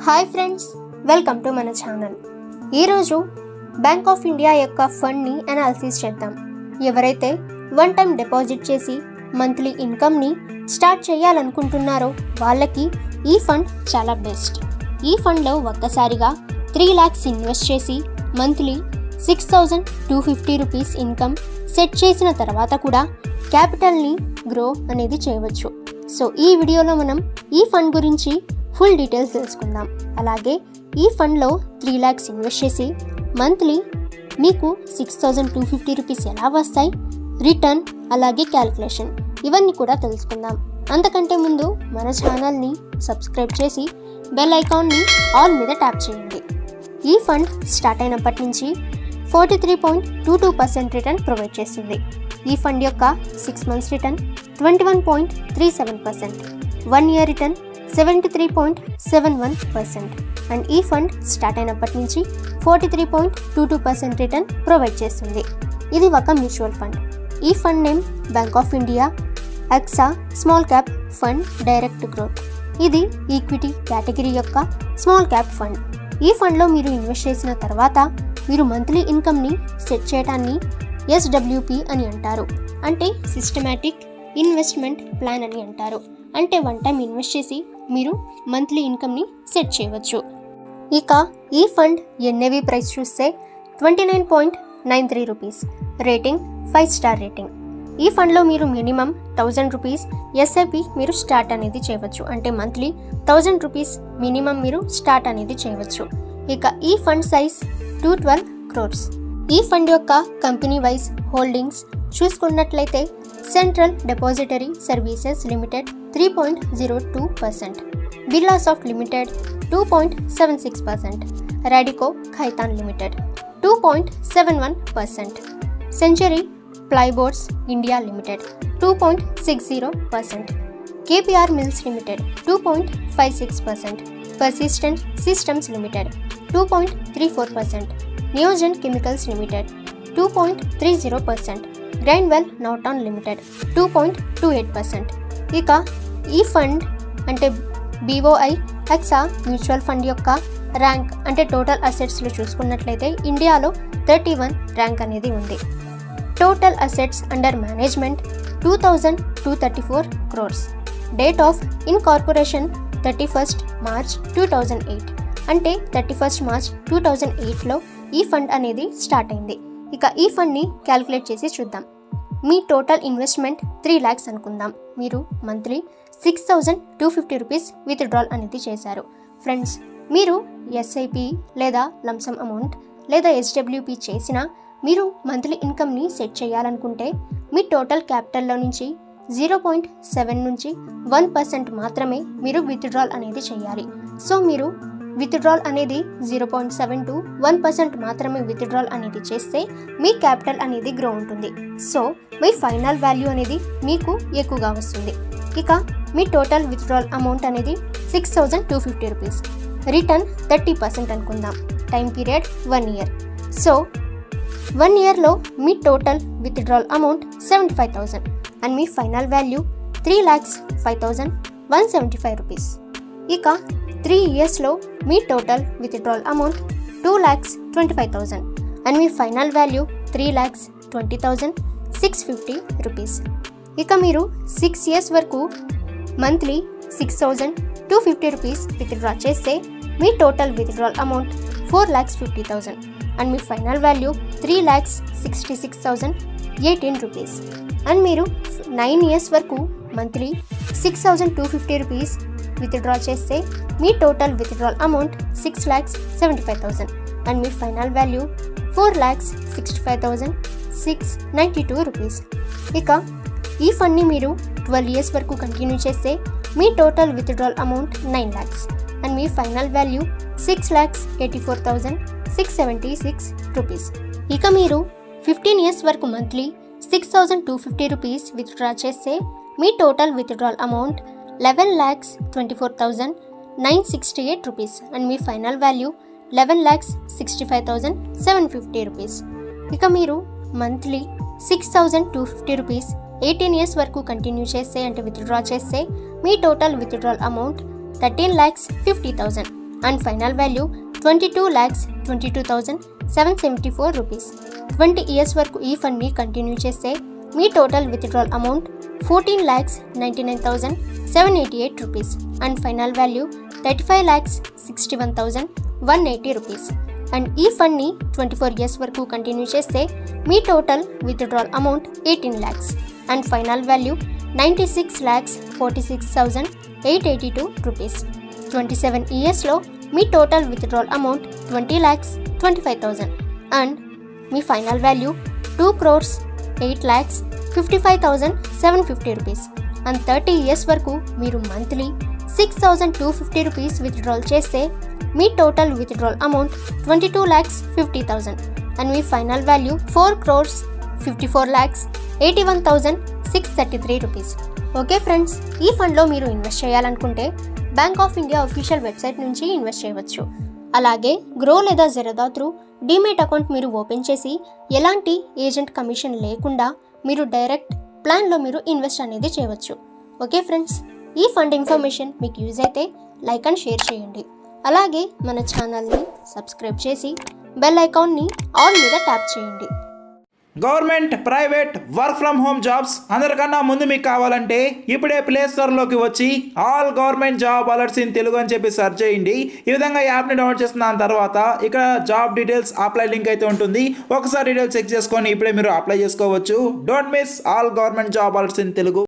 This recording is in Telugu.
హాయ్ ఫ్రెండ్స్, వెల్కమ్ టు మన ఛానల్. ఈరోజు బ్యాంక్ ఆఫ్ ఇండియా యొక్క ఫండ్ని అనాలిసిస్ చేద్దాం. ఎవరైతే వన్ టైం డిపాజిట్ చేసి మంత్లీ ఇన్కమ్ని స్టార్ట్ చేయాలనుకుంటున్నారో వాళ్ళకి ఈ ఫండ్ చాలా బెస్ట్. ఈ ఫండ్లో ఒక్కసారిగా 3 lakhs ఇన్వెస్ట్ చేసి మంత్లీ 6,250 రూపీస్ ఇన్కమ్ సెట్ చేసిన తర్వాత కూడా క్యాపిటల్ని గ్రో అనేది చేయవచ్చు. సో ఈ వీడియోలో మనం ఈ ఫండ్ గురించి ఫుల్ డీటెయిల్స్ తెలుసుకుందాం. అలాగే ఈ ఫండ్లో 3 lakhs ఇన్వెస్ట్ చేసి మంత్లీ మీకు 6,250 రూపీస్ ఎలా వస్తాయి, రిటర్న్, అలాగే క్యాల్కులేషన్, ఇవన్నీ కూడా తెలుసుకుందాం. అంతకంటే ముందు మన ఛానల్ని సబ్స్క్రైబ్ చేసి బెల్ ఐకాన్ని ఆల్ మీద ట్యాప్ చేయండి. ఈ ఫండ్ స్టార్ట్ అయినప్పటి నుంచి 43.22% రిటర్న్ ప్రొవైడ్ చేస్తుంది. ఈ ఫండ్ యొక్క 6 months return 21.37%, 1 year return 73.71%. And ఈ ఫండ్ స్టార్ట్ అయినప్పటి నుంచి 43.22% రిటర్న్ ప్రొవైడ్ చేస్తుంది. ఇది ఒక మ్యూచువల్ ఫండ్. ఈ fund name bank of India AXA small cap fund direct growth. ఇది ఈక్విటీ కేటగిరీ యొక్క స్మాల్ క్యాప్ ఫండ్. ఈ ఫండ్లో మీరు ఇన్వెస్ట్ చేసిన తర్వాత మీరు మంత్లీ ఇన్కమ్ని సెట్ చేయడాన్ని SWP అని అంటారు. అంటే సిస్టమాటిక్ ఇన్వెస్ట్మెంట్ ప్లాన్ అని అంటారు. అంటే వన్ టైం ఇన్వెస్ట్ చేసి మీరు మంత్లీ ఇన్కమ్ని సెట్ చేయవచ్చు. ఇక ఈ ఫండ్ NAV ప్రైస్ చూస్తే 29.93 రూపీస్, రేటింగ్ 5 star రేటింగ్. ఈ ఫండ్లో మీరు మినిమం 1000 రూపీస్ SIP మీరు స్టార్ట్ అనేది చేయవచ్చు. అంటే మంత్లీ 1000 రూపీస్ మినిమం మీరు స్టార్ట్ అనేది చేయవచ్చు. ఇక ఈ ఫండ్ సైజ్ 212 crores. ఈ ఫండ్ యొక్క కంపెనీ వైజ్ హోల్డింగ్స్ చూసుకున్నట్లయితే central depository services limited 3.02%, Birla soft limited 2.76%, Radico Khaitan limited 2.71%, century plyboards India limited 2.60%, KPR mills limited 2.56%, persistent systems limited 2.34%, Neogen chemicals limited 2.30%, Grindwell Norton limited 2.28%. ఇక ఈ ఫండ్ అంటే BOI ఎక్సా మ్యూచువల్ ఫండ్ యొక్క ర్యాంక్ అంటే టోటల్ అసెట్స్లో చూసుకున్నట్లయితే ఇండియాలో 31 ర్యాంక్ అనేది ఉంది. Total assets under management 2,234 crores. Date of incorporation 31st March 2008. అంటే 31st March 2008లో ఈ ఫండ్ అనేది స్టార్ట్ అయింది. ఇక ఈ ఫండ్ని క్యాల్కులేట్ చేసి చూద్దాం. మీ టోటల్ ఇన్వెస్ట్మెంట్ 3 lakhs అనుకుందాం. మీరు మంత్లీ 6,250 రూపీస్ విత్డ్రాల్ అనేది చేశారు. ఫ్రెండ్స్, మీరు SIP లేదా లంసమ్ అమౌంట్ లేదా SWP చేసినా మీరు మంత్లీ ఇన్కమ్ని సెట్ చేయాలనుకుంటే మీ టోటల్ క్యాపిటల్లో నుంచి 0.7 నుంచి 1% మాత్రమే మీరు విత్డ్రాల్ అనేది చేయాలి. సో మీరు విత్డ్రాల్ అనేది 0.7 to 1% మాత్రమే విత్డ్రాల్ అనేది చేస్తే మీ క్యాపిటల్ అనేది గ్రో ఉంటుంది. సో మీ ఫైనల్ వాల్యూ అనేది మీకు ఎక్కువగా వస్తుంది. ఇక మీ టోటల్ విత్డ్రాల్ అమౌంట్ అనేది 6,250 రూపీస్, రిటర్న్ 30% అనుకుందాం. Time period 1 year. సో 1 yearలో మీ టోటల్ విత్డ్రాల్ అమౌంట్ 75,000 అండ్ మీ ఫైనల్ వాల్యూ 3,05,175 రూపీస్. ఇక 3 yearsలో మీ టోటల్ విత్డ్రాల్ అమౌంట్ 2,25,000 అండ్ మీ ఫైనల్ వాల్యూ 3,20,650 రూపీస్. ఇక మీరు 6 years వరకు మంత్లీ 6,250 రూపీస్ విత్డ్రా చేస్తే మీ టోటల్ విత్డ్రాల్ అమౌంట్ 4,50,000 అండ్ మీ ఫైనల్ వాల్యూ 3,66,018 రూపీస్. అండ్ మీరు 9 years వరకు మంత్లీ 6,250 రూపీస్ విత్డ్రా చేస్తే మీ టోటల్ విత్డ్రాల్ అమౌంట్ 6,75,000 అండ్ మీ ఫైనల్ వాల్యూ 4,65,692 రూపీస్. ఇక ఈ ఫండ్ని మీరు 12 years వరకు కంటిన్యూ చేస్తే మీ total withdrawal amount 9 lakhs and మీ ఫైనల్ వాల్యూ 6,84,676 రూపీస్. ఇక మీరు 15 years వరకు మంత్లీ 6,250 రూపీస్ విత్డ్రా చేస్తే మీ total withdrawal amount 11,24,968 rupees and మీ ఫైనల్ వాల్యూ 11,65,750 రూపీస్. ఇక మీరు మంత్లీ 6,250 రూపీస్ 18 years వరకు కంటిన్యూ చేస్తే అంటే విత్డ్రా చేస్తే మీ total withdrawal amount 13,50,000 and final value 22,22,774 rupees. 20 years వరకు ఈ ఫండ్ని కంటిన్యూ చేస్తే మీ total withdrawal amount 14,99,788 rupees and final value 35,61,180 rupees. And ఈ ఫండ్ని 24 ఇయర్స్ వరకు కంటిన్యూ చేస్తే మీ total withdrawal amount 18 lakhs and final value 96,46,882 rupees. 27 ఇయర్స్లో మీ టోటల్ విత్డ్రాల్ అమౌంట్ 20,25,000 అండ్ మీ final value 2,08,55,750 rupees. And 30 years వరకు మీరు మంత్లీ 6,250 రూపీస్ విత్డ్రాల్ చేస్తే మీ టోటల్ విత్డ్రాల్ అమౌంట్ 22,50,000 అండ్ మీ final value 4,54,81,633 rupees. Okay friends, ఈ ఫండ్లో మీరు ఇన్వెస్ట్ చేయాలనుకుంటే bank of India official website నుంచి ఇన్వెస్ట్ చేయవచ్చు. అలాగే గ్రో లేదా జెరోదా త్రూ డీమేట్ అకౌంట్ మీరు ఓపెన్ చేసి ఎలాంటి ఏజెంట్ కమిషన్ లేకుండా మీరు డైరెక్ట్ ప్లాన్లో మీరు ఇన్వెస్ట్ అనేది చేయవచ్చు. ఓకే ఫ్రెండ్స్, ఈ ఫండ్ ఇన్ఫర్మేషన్ మీకు యూజ్ అయితే లైక్ అండ్ షేర్ చేయండి. అలాగే మన ఛానల్ని సబ్స్క్రైబ్ చేసి బెల్ ఐకాన్ని ఆల్ మీద ట్యాప్ చేయండి. Government, private, work from home jobs అందరికన్నా ముందు మీకు కావాలంటే ఇప్పుడే ప్లే స్టోర్లోకి వచ్చి all government job alerts in Telugu అని చెప్పి సెర్చ్ చేయండి. ఈ విధంగా యాప్ని డౌన్లోడ్ చేసిన తర్వాత ఇక్కడ జాబ్ డీటెయిల్స్ అప్లై లింక్ అయితే ఉంటుంది. ఒకసారి డీటెయిల్స్ చెక్ చేసుకొని ఇప్పుడే మీరు అప్లై చేసుకోవచ్చు. Don't miss all government job alerts in Telugu.